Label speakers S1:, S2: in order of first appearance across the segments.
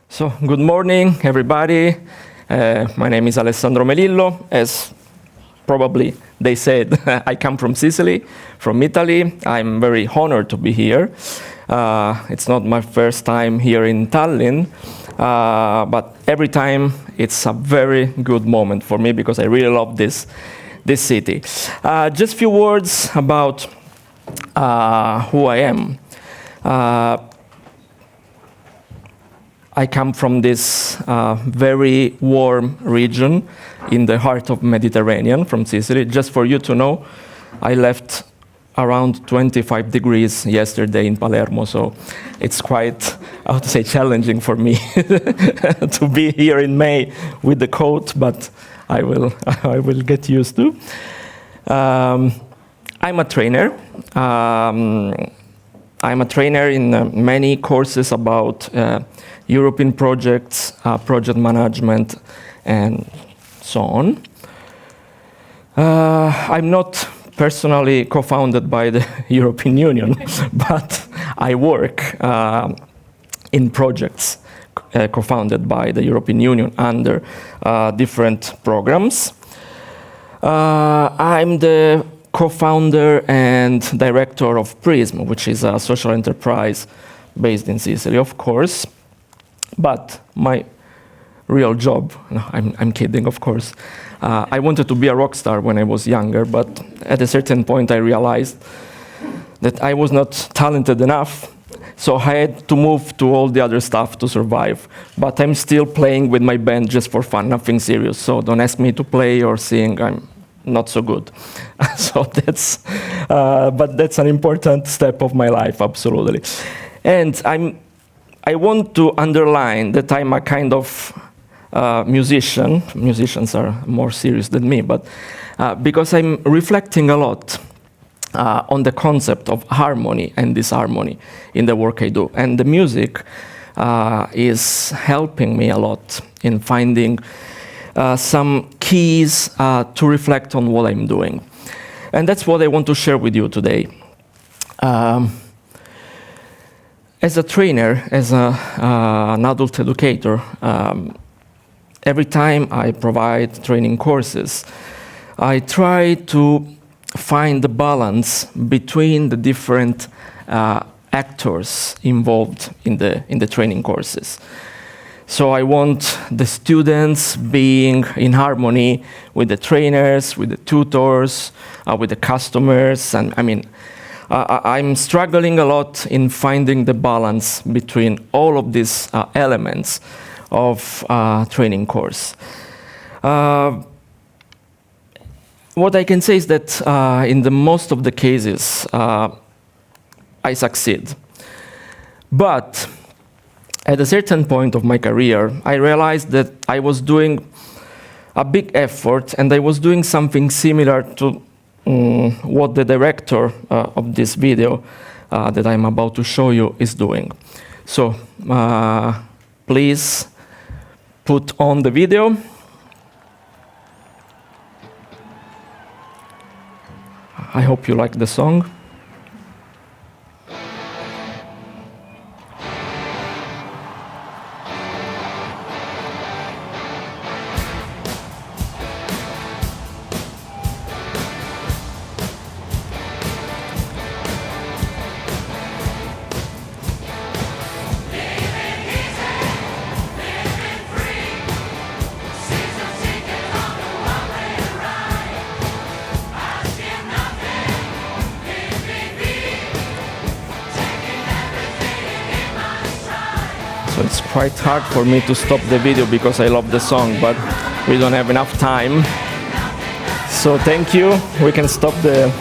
S1: So, good morning, everybody. My name is Alessandro Melillo. As probably they said, I come from Sicily, from Italy. I'm very honored to be here. It's not my first time here in Tallinn, but every time it's a very good moment for me because I really love this city. Just a few words about who I am. I come from this very warm region in the heart of Mediterranean, from Sicily. Just for you to know, I left around 25 degrees yesterday in Palermo, so it's quite, I would say, challenging for me to be here in May with the coat, but I will get used to. I'm a trainer. I'm a trainer in many courses about European projects, project management, and so on. I'm not personally co-founded by the European Union, but I work in projects co-founded by the European Union under different programs. I'm the co-founder and director of PRISM, which is a social enterprise based in Sicily, of course. But my real job, no, I'm kidding, of course. I wanted to be a rock star when I was younger, but at a certain point I realized that I was not talented enough, so I had to move to all the other stuff to survive. But I'm still playing with my band just for fun, nothing serious. So don't ask me to play or sing. I'm not so good. So but that's an important step of my life, absolutely. And I want to underline that I'm a kind of musician. Musicians are more serious than me, but because I'm reflecting a lot on the concept of harmony and disharmony in the work I do. And the music is helping me a lot in finding some keys to reflect on what I'm doing. And that's what I want to share with you today. As a trainer, as an adult educator, every time I provide training courses, I try to find the balance between the different actors involved in the training courses. So I want the students being in harmony with the trainers, with the tutors, with the customers, and I'm struggling a lot in finding the balance between all of these elements of training course. What I can say is that in the most of the cases, I succeed. But at a certain point of my career, I realized that I was doing a big effort and I was doing something similar to what the director of this video that I'm about to show you is doing. So please put on the video. I hope you like the song. So it's quite hard for me to stop the video because I love the song, but we don't have enough time. So thank you. We can stop the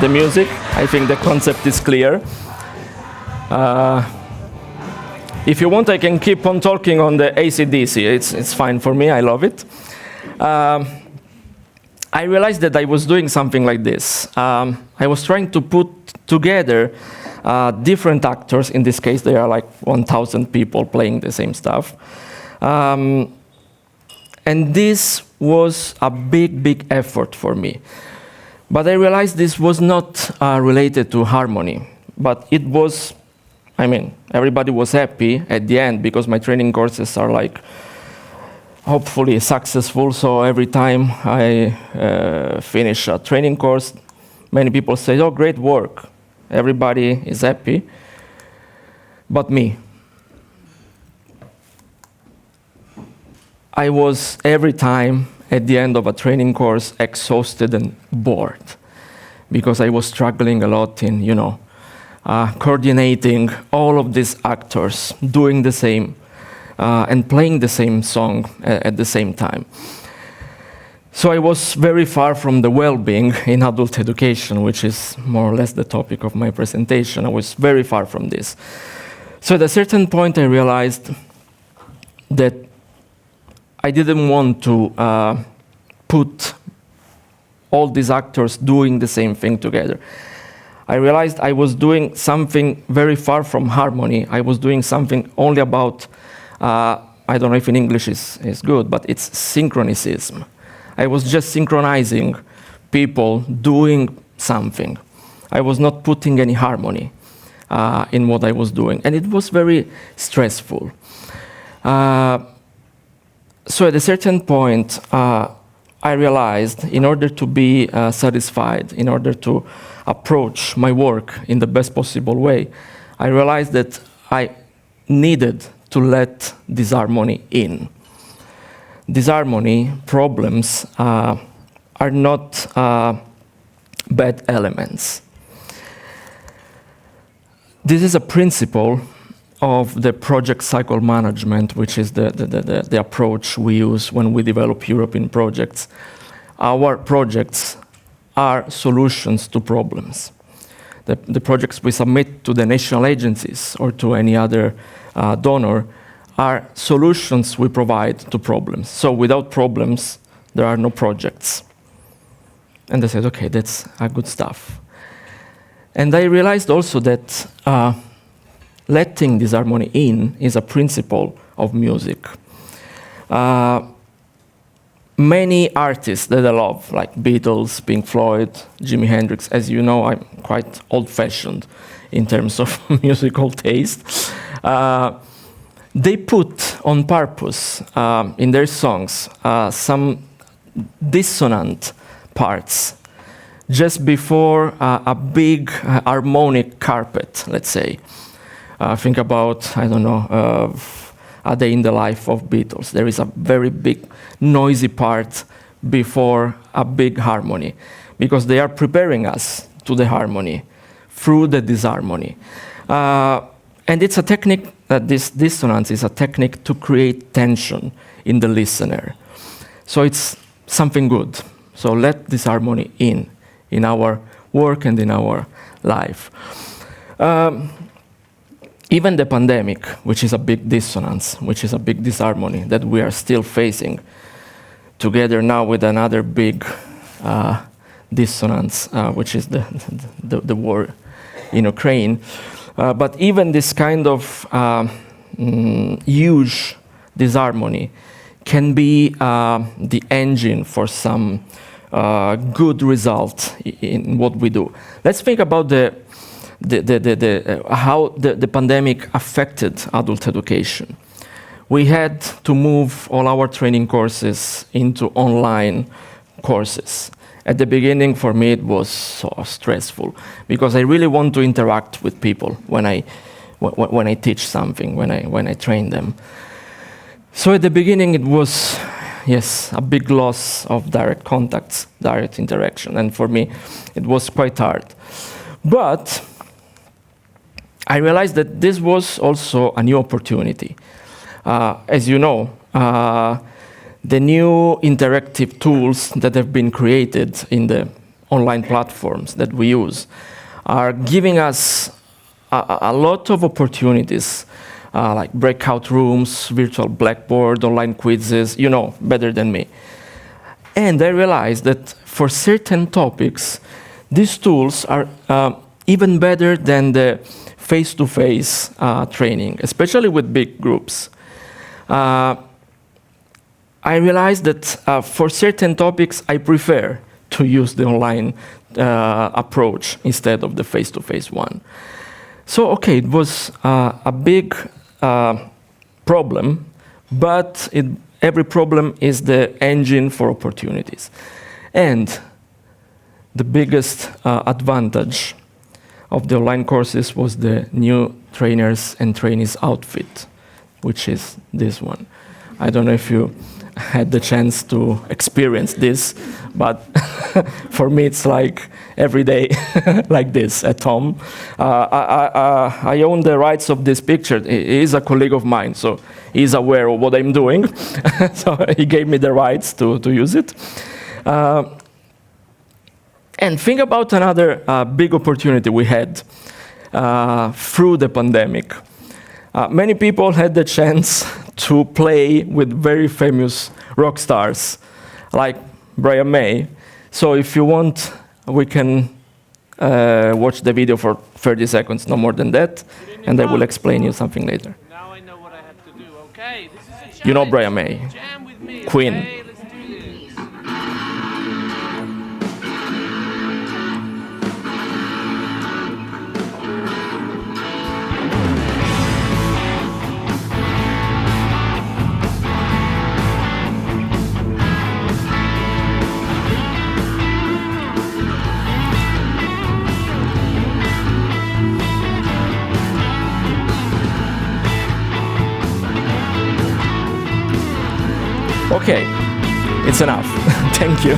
S1: music. I think the concept is clear. If you want, I can keep on talking on the AC/DC. It's fine for me. I love it. I realized that I was doing something like this. I was trying to put together different actors. In this case, there are like 1,000 people playing the same stuff. And this was a big effort for me. But I realized this was not related to harmony, but it was I mean, everybody was happy at the end because my training courses are like hopefully successful. So every time I finish a training course, many people say, "Oh, great work." Everybody is happy, but me. I was every time at the end of a training course exhausted and bored because I was struggling a lot in, coordinating all of these actors, doing the same and playing the same song at the same time. So I was very far from the well-being in adult education, which is more or less the topic of my presentation. I was very far from this. So at a certain point I realized that I didn't want to put all these actors doing the same thing together. I realized I was doing something very far from harmony. I was doing something only about, I don't know if in English is good, but it's synchronicism. I was just synchronizing people doing something. I was not putting any harmony in what I was doing, and it was very stressful. So at a certain point, I realized in order to be satisfied, in order to approach my work in the best possible way, I realized that I needed to let disharmony in. Disharmony problems are not bad elements. This is a principle of the project cycle management, which is the approach we use when we develop European projects. Our projects are solutions to problems. The projects we submit to the national agencies or to any other donor are solutions we provide to problems. So without problems, there are no projects. And I said, okay, that's good stuff. And I realized also that letting disharmony in is a principle of music. Many artists that I love, like Beatles, Pink Floyd, Jimi Hendrix, as you know, I'm quite old-fashioned in terms of musical taste. They put on purpose in their songs some dissonant parts just before a big harmonic carpet, let's say. Think about, I don't know, A Day in the Life of Beatles. There is a very big, noisy part before a big harmony, because they are preparing us to the harmony through the disharmony. And it's a technique, this dissonance is a technique to create tension in the listener. So it's something good. So let disharmony in our work and in our life. Even the pandemic, which is a big dissonance, which is a big disharmony that we are still facing, together now with another big dissonance, which is the war in Ukraine. But even this kind of huge disharmony can be the engine for some good result in what we do. Let's think about how the pandemic affected adult education. We had to move all our training courses into online courses. At the beginning, for me, it was so stressful because I really want to interact with people when I teach something, when I train them. So at the beginning, it was, yes, a big loss of direct contacts, direct interaction, and for me, it was quite hard. But I realized that this was also a new opportunity. As you know, the new interactive tools that have been created in the online platforms that we use are giving us a lot of opportunities, like breakout rooms, virtual blackboard, online quizzes, you know better than me. And I realized that for certain topics, these tools are even better than the face-to-face training, especially with big groups. I realized that for certain topics, I prefer to use the online approach instead of the face-to-face one. So, okay, it was a big problem, but every problem is the engine for opportunities. And the biggest advantage of the online courses was the new trainers and trainees outfit, which is this one. I don't know if you had the chance to experience this, but for me it's like every day like this at home. I own the rights of this picture. He is a colleague of mine, so he's aware of what I'm doing. So he gave me the rights to use it. And think about another big opportunity we had through the pandemic. Many people had the chance to play with very famous rock stars, like Brian May. So if you want, we can watch the video for 30 seconds, no more than that, and I will explain you something later.
S2: Now I know what I have to do. Okay, this is a challenge.
S1: You know Brian May,
S2: Jam with me,
S1: Queen.
S2: Okay, let's do this.
S1: Okay, it's enough. Thank you.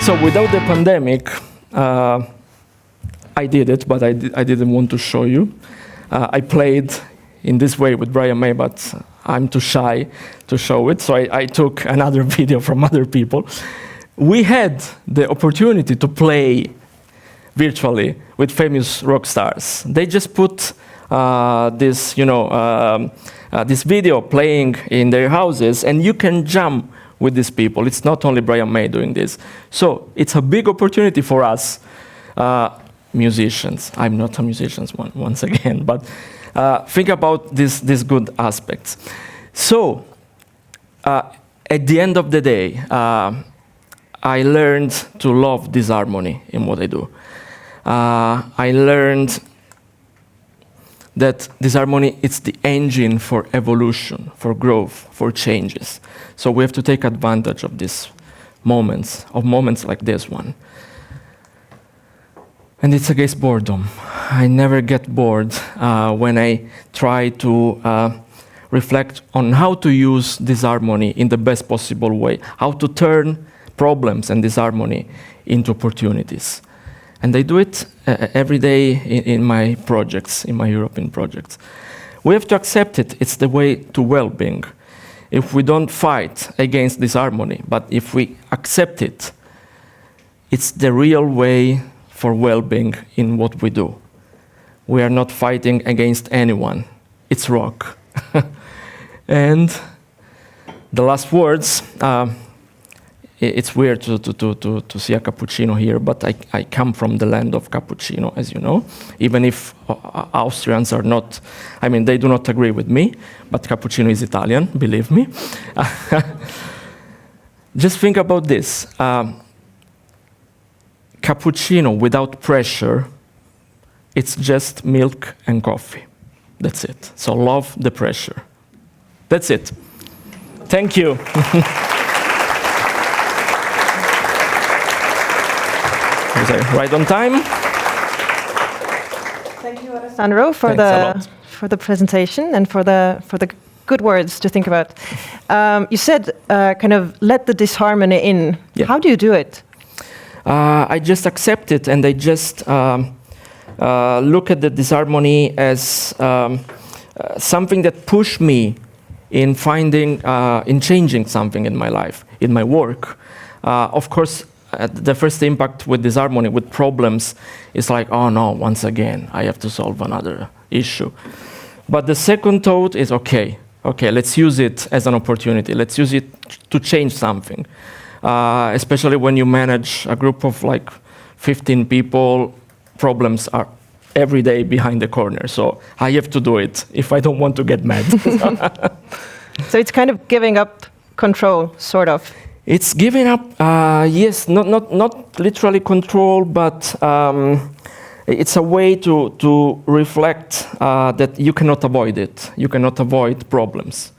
S1: So without the pandemic, I did it, but I didn't want to show you. I played in this way with Brian May, but I'm too shy to show it, so I took another video from other people. We had the opportunity to play virtually with famous rock stars. They just put this, this video playing in their houses, and you can jam with these people. It's not only Brian May doing this. So it's a big opportunity for us, musicians. I'm not a musician once again, but think about these good aspects. So at the end of the day, I learned to love disharmony in what I do. I learned that disharmony is the engine for evolution, for growth, for changes. So we have to take advantage of these moments like this one. And it's against boredom. I never get bored when I try to reflect on how to use disharmony in the best possible way, how to turn problems and disharmony into opportunities. And I do it every day in my projects, in my European projects. We have to accept it. It's the way to well-being. If we don't fight against disharmony, but if we accept it, it's the real way for well-being in what we do. We are not fighting against anyone. It's rock. And the last words, it's weird to see a cappuccino here, but I come from the land of cappuccino, as you know, even if Austrians are not, they do not agree with me, but cappuccino is Italian, believe me. Just think about this. Cappuccino without pressure, it's just milk and coffee. That's it. So love the pressure. That's it. Thank you. Was I right on time?
S3: Thank you, Alessandro, for the presentation and for the good words to think about. You said kind of let the disharmony in. Yeah. How do you do it?
S1: I just accept it, and I just look at the disharmony as something that pushed me in finding, in changing something in my life, in my work. Of course, the first impact with disharmony, with problems, is like, oh no, once again, I have to solve another issue. But the second thought is, okay, let's use it as an opportunity. Let's use it to change something. Especially when you manage a group of like 15 people, problems are every day behind the corner. So I have to do it if I don't want to get mad.
S3: So it's kind of giving up control, sort of.
S1: It's giving up, yes, not literally control, but it's a way to reflect that you cannot avoid it. You cannot avoid problems.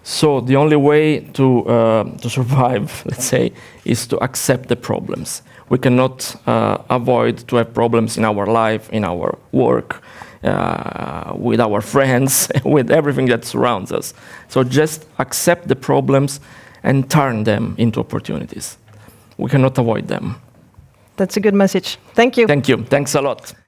S1: So the only way to survive, let's say, is to accept the problems. We cannot avoid to have problems in our life, in our work, with our friends, with everything that surrounds us. So just accept the problems and turn them into opportunities. We cannot avoid them.
S3: That's a good message. Thank you.
S1: Thank you. Thanks a lot.